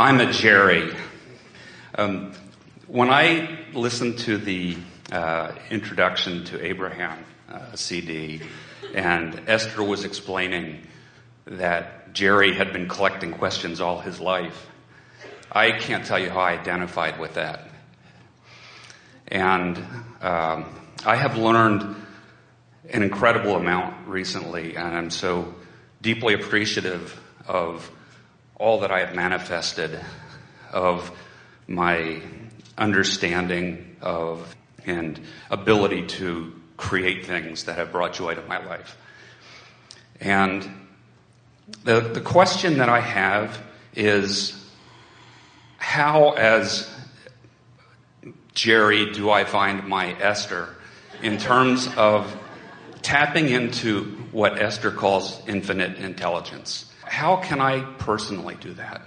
I'm a Jerry. When I listened to the introduction to Abraham CD, and Esther was explaining that Jerry had been collecting questions all his life, I can't tell you how I identified with that. And I have learned an incredible amount recently, and I'm so deeply appreciative of all that I have manifested, of my understanding of and ability to create things that have brought joy to my life. And the question that I have is, how, as Jerry, do I find my Esther in terms of tapping into what Esther calls infinite intelligence? How can I personally do that?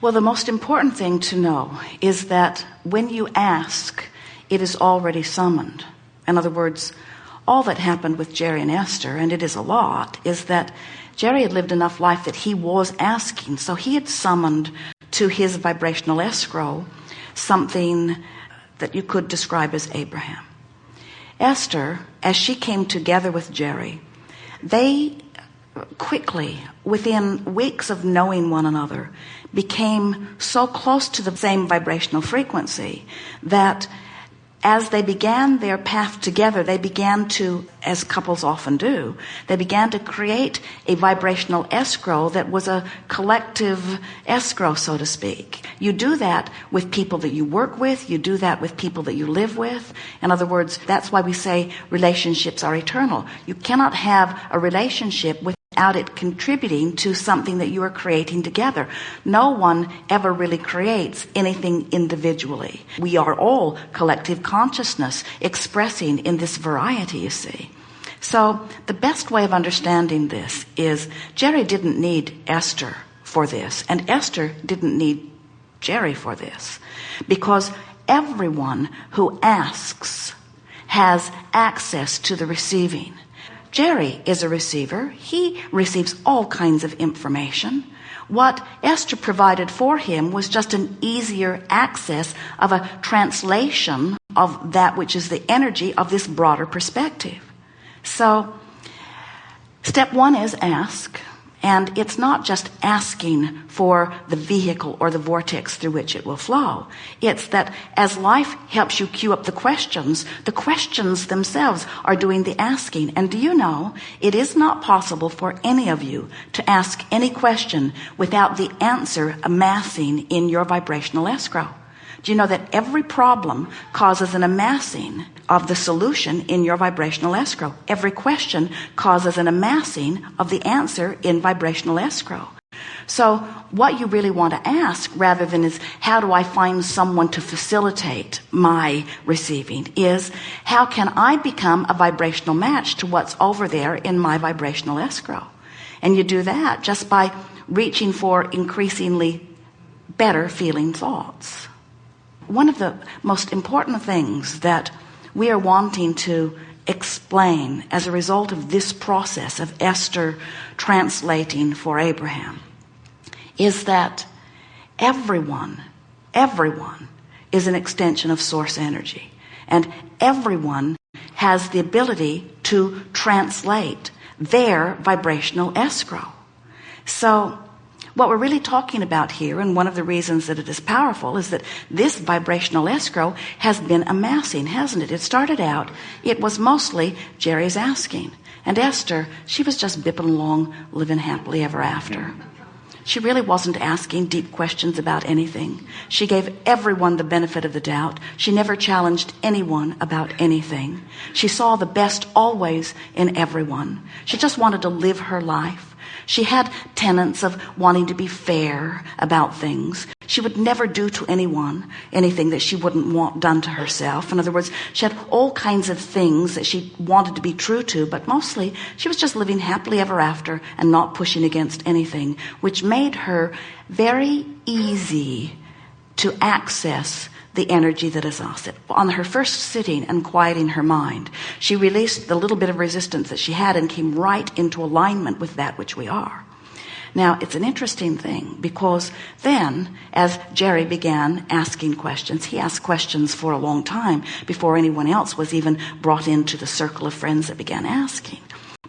Well, the most important thing to know is that when you ask, it is already summoned. In other words, all that happened with Jerry and Esther, and it is a lot, is that Jerry had lived enough life that he was asking. So he had summoned to his vibrational escrow something that you could describe as Abraham. Esther, as she came together with Jerry, they quickly, within weeks of knowing one another, became so close to the same vibrational frequency that as they began their path together, they began to, as couples often do, they began to create a vibrational escrow that was a collective escrow, so to speak. You do that with people that you work with. You do that with people that you live with. In other words, that's why we say relationships are eternal. You cannot have a relationship without it contributing to something that you are creating together. No one ever really creates anything individually. We are all collective consciousness expressing in this variety, you see. So the best way of understanding this is Jerry didn't need Esther for this, and Esther didn't need Jerry for this, because everyone who asks has access to the receiving. Jerry is a receiver. He receives all kinds of information. What Esther provided for him was just an easier access of a translation of that which is the energy of this broader perspective. So, step one is ask. And it's not just asking for the vehicle or the vortex through which it will flow. It's that as life helps you cue up the questions themselves are doing the asking. And do you know, it is not possible for any of you to ask any question without the answer amassing in your vibrational escrow. Do you know that every problem causes an amassing of the solution in your vibrational escrow? Every question causes an amassing of the answer in vibrational escrow. So what you really want to ask, rather than is how do I find someone to facilitate my receiving, is how can I become a vibrational match to what's over there in my vibrational escrow? And you do that just by reaching for increasingly better feeling thoughts. One of the most important things that we are wanting to explain as a result of this process of Esther translating for Abraham is that everyone is an extension of source energy, and everyone has the ability to translate their vibrational escrow. So what we're really talking about here, and one of the reasons that it is powerful, is that this vibrational escrow has been amassing, hasn't it? It started out, it was mostly Jerry's asking. And Esther, she was just bipping along, living happily ever after. She really wasn't asking deep questions about anything. She gave everyone the benefit of the doubt. She never challenged anyone about anything. She saw the best always in everyone. She just wanted to live her life. She had tenets of wanting to be fair about things. She would never do to anyone anything that she wouldn't want done to herself. In other words, she had all kinds of things that she wanted to be true to, but mostly she was just living happily ever after and not pushing against anything, which made her very easy to access the energy that is us. On her first sitting and quieting her mind, she released the little bit of resistance that she had and came right into alignment with that which we are. Now, it's an interesting thing, because then, as Jerry began asking questions, he asked questions for a long time before anyone else was even brought into the circle of friends that began asking.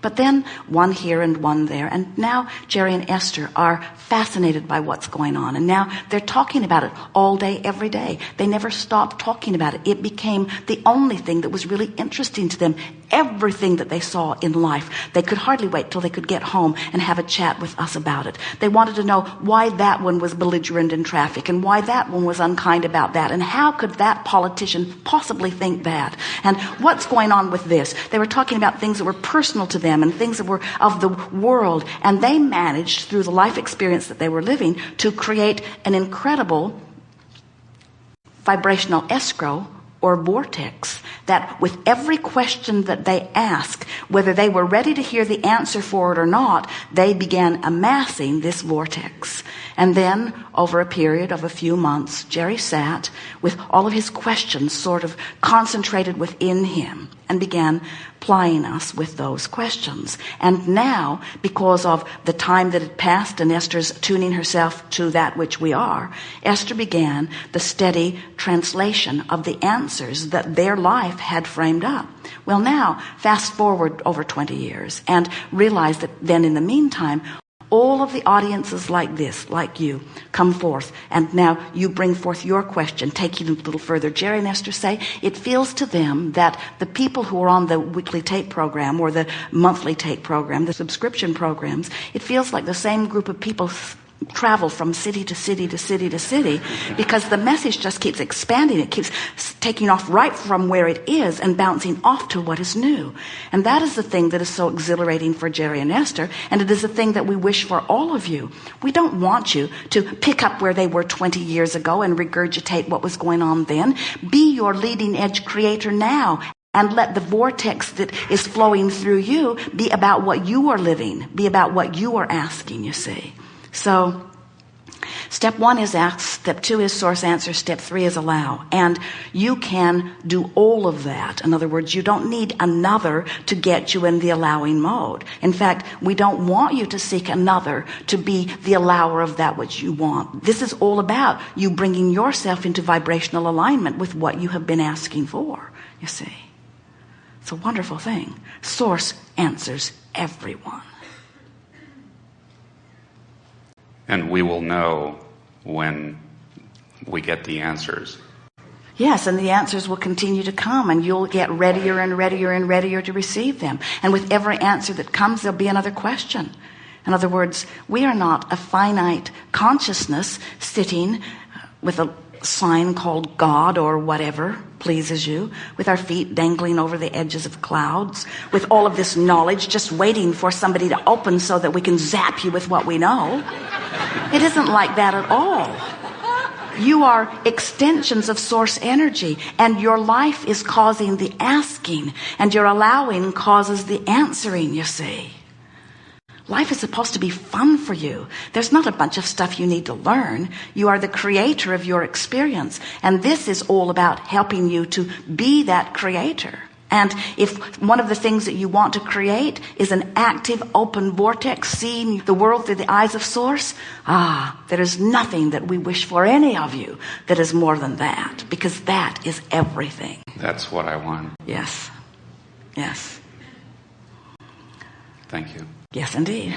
But then one here and one there, and now Jerry and Esther are fascinated by what's going on, and now they're talking about it all day, every day. They never stopped talking about it. It became the only thing that was really interesting to them. Everything that they saw in life, they could hardly wait till they could get home and have a chat with us about it. They wanted to know why that one was belligerent in traffic, and why that one was unkind about that, and how could that politician possibly think that, and what's going on with this. They were talking about things that were personal to them and things that were of the world, and they managed, through the life experience that they were living, to create an incredible vibrational escrow or vortex, that with every question that they asked, whether they were ready to hear the answer for it or not, they began amassing this vortex. And then, over a period of a few months, Jerry sat with all of his questions sort of concentrated within him and began plying us with those questions. And now, because of the time that had passed and Esther's tuning herself to that which we are, Esther began the steady translation of the answers that their life had framed up. Well, now, fast forward over 20 years and realize that then in the meantime, all of the audiences like this, like you, come forth, and now you bring forth your question, taking it a little further. Jerry and Esther say it feels to them that the people who are on the weekly tape program or the monthly tape program, the subscription programs, it feels like the same group of people travel from city to city to city to city, because the message just keeps expanding. It keeps taking off right from where it is and bouncing off to what is new. And that is the thing that is so exhilarating for Jerry and Esther, and it is the thing that we wish for all of you. We don't want you to pick up where they were 20 years ago and regurgitate what was going on then. Be your leading edge creator now, and let the vortex that is flowing through you be about what you are living, be about what you are asking, you see. So, step 1 is ask, step 2 is source answer, step 3 is allow. And you can do all of that. In other words, you don't need another to get you in the allowing mode. In fact, we don't want you to seek another to be the allower of that which you want. This is all about you bringing yourself into vibrational alignment with what you have been asking for, you see. It's a wonderful thing. Source answers everyone. And we will know when we get the answers. Yes, and the answers will continue to come, and you'll get readier and readier and readier to receive them. And with every answer that comes, there'll be another question. In other words, we are not a finite consciousness sitting with a sign called God or whatever pleases you, with our feet dangling over the edges of clouds, with all of this knowledge just waiting for somebody to open so that we can zap you with what we know. It isn't like that at all. You are extensions of source energy, and your life is causing the asking, and your allowing causes the answering, you see. Life is supposed to be fun for you. There's not a bunch of stuff you need to learn. You are the creator of your experience. And this is all about helping you to be that creator. And if one of the things that you want to create is an active, open vortex, seeing the world through the eyes of source, there is nothing that we wish for any of you that is more than that, because that is everything. That's what I want. Yes. Yes. Thank you. Yes, indeed.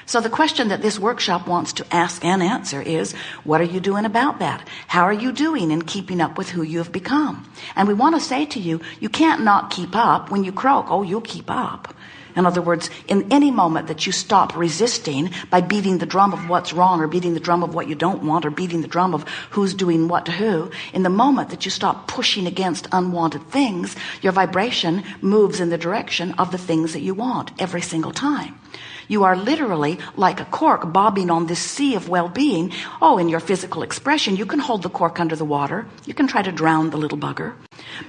So the question that this workshop wants to ask and answer is, what are you doing about that? How are you doing in keeping up with who you have become? And we want to say to you, you can't not keep up. When you croak, you'll keep up. In other words, in any moment that you stop resisting by beating the drum of what's wrong, or beating the drum of what you don't want, or beating the drum of who's doing what to who, in the moment that you stop pushing against unwanted things, your vibration moves in the direction of the things that you want every single time. You are literally like a cork bobbing on this sea of well-being. In your physical expression, you can hold the cork under the water. You can try to drown the little bugger.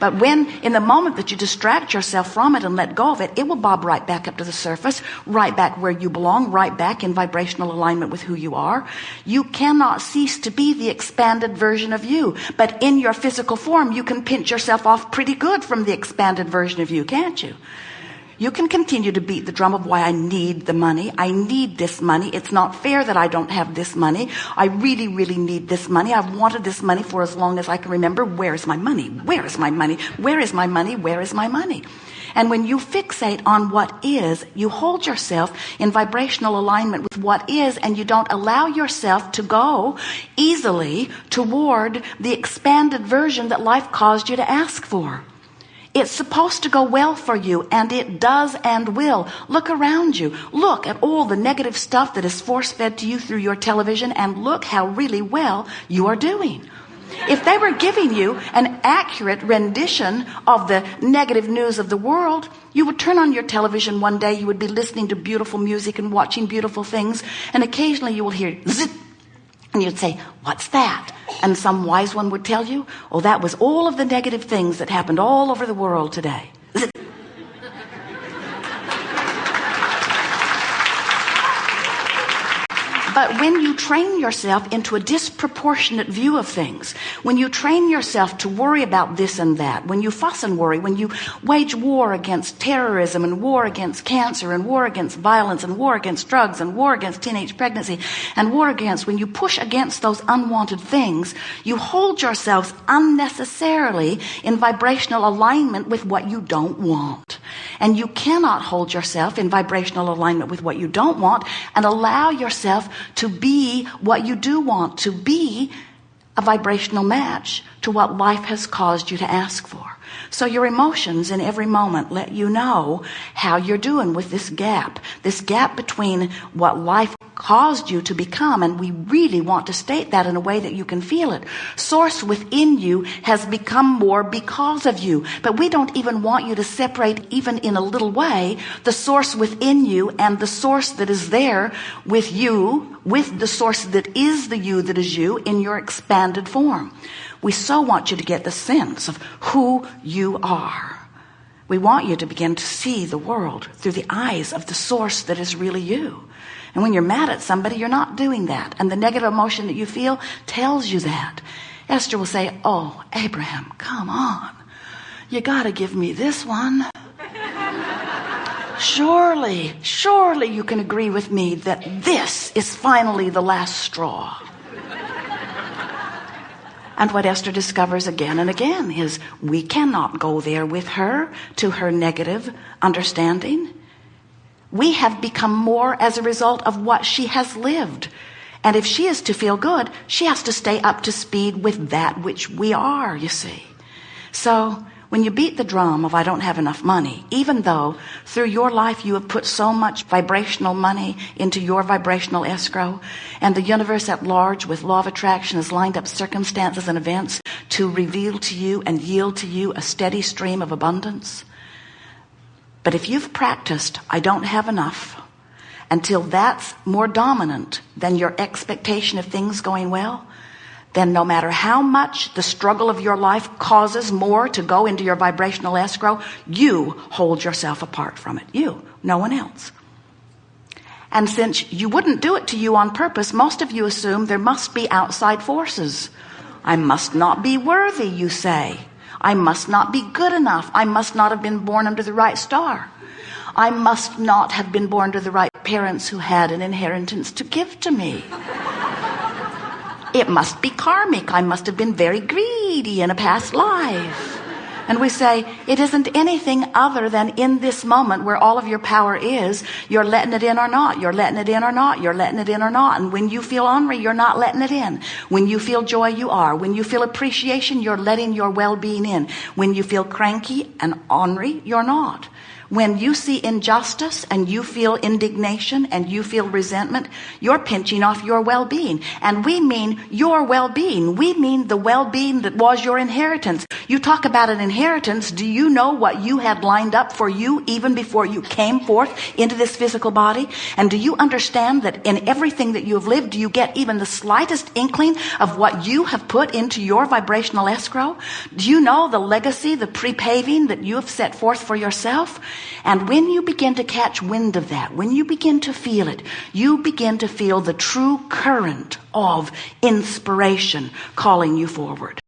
But when, in the moment that you distract yourself from it and let go of it, it will bob right back back up to the surface, right back where you belong, right back in vibrational alignment with who you are. You cannot cease to be the expanded version of you. But in your physical form, you can pinch yourself off pretty good from the expanded version of you, can't you? You can continue to beat the drum of why I need the money. I need this money. It's not fair that I don't have this money. I really, really need this money. I've wanted this money for as long as I can remember. Where is my money? Where is my money? Where is my money? Where is my money? And when you fixate on what is, you hold yourself in vibrational alignment with what is, and you don't allow yourself to go easily toward the expanded version that life caused you to ask for. It's supposed to go well for you, and it does and will. Look around you. Look at all the negative stuff that is force-fed to you through your television, and look how really well you are doing. If they were giving you an accurate rendition of the negative news of the world, you would turn on your television one day, you would be listening to beautiful music and watching beautiful things, and occasionally you will hear zip, and you'd say, "What's that?" And some wise one would tell you, "Oh, that was all of the negative things that happened all over the world today." But when you train yourself into a disproportionate view of things, when you train yourself to worry about this and that, when you fuss and worry, when you wage war against terrorism and war against cancer and war against violence and war against drugs and war against teenage pregnancy and war against, when you push against those unwanted things, you hold yourselves unnecessarily in vibrational alignment with what you don't want. And you cannot hold yourself in vibrational alignment with what you don't want and allow yourself to be what you do want, to be a vibrational match to what life has caused you to ask for. So your emotions in every moment let you know how you're doing with this gap between what life caused you to become, and we really want to state that in a way that you can feel it. Source within you has become more because of you, but we don't even want you to separate, even in a little way, the source within you and the source that is there with you, with the source that is the you that is you in your expanded form. We so want you to get the sense of who you are. We want you to begin to see the world through the eyes of the source that is really you. And when you're mad at somebody, you're not doing that. And the negative emotion that you feel tells you that. Esther will say, "Oh, Abraham, come on. You got to give me this one. Surely you can agree with me that this is finally the last straw." And what Esther discovers again and again is we cannot go there with her to her negative understanding. We have become more as a result of what she has lived. And if she is to feel good, she has to stay up to speed with that which we are, you see. So when you beat the drum of "I don't have enough money," even though through your life you have put so much vibrational money into your vibrational escrow, and the universe at large with law of attraction has lined up circumstances and events to reveal to you and yield to you a steady stream of abundance. But if you've practiced "I don't have enough" until that's more dominant than your expectation of things going well, then no matter how much the struggle of your life causes more to go into your vibrational escrow, you hold yourself apart from it. You, no one else. And since you wouldn't do it to you on purpose, most of you assume there must be outside forces. I must not be worthy, you say. I must not be good enough. I must not have been born under the right star. I must not have been born to the right parents who had an inheritance to give to me. It must be karmic. I must have been very greedy in a past life. And we say, it isn't anything other than in this moment where all of your power is, you're letting it in or not, you're letting it in or not, you're letting it in or not. And when you feel ornery, you're not letting it in. When you feel joy, you are. When you feel appreciation, you're letting your well-being in. When you feel cranky and ornery, you're not. When you see injustice and you feel indignation and you feel resentment, you're pinching off your well-being. And we mean your well-being. We mean the well-being that was your inheritance. You talk about an inheritance. Do you know what you had lined up for you even before you came forth into this physical body? And do you understand that in everything that you have lived, do you get even the slightest inkling of what you have put into your vibrational escrow? Do you know the legacy, the pre-paving that you have set forth for yourself? And when you begin to catch wind of that, when you begin to feel it, you begin to feel the true current of inspiration calling you forward.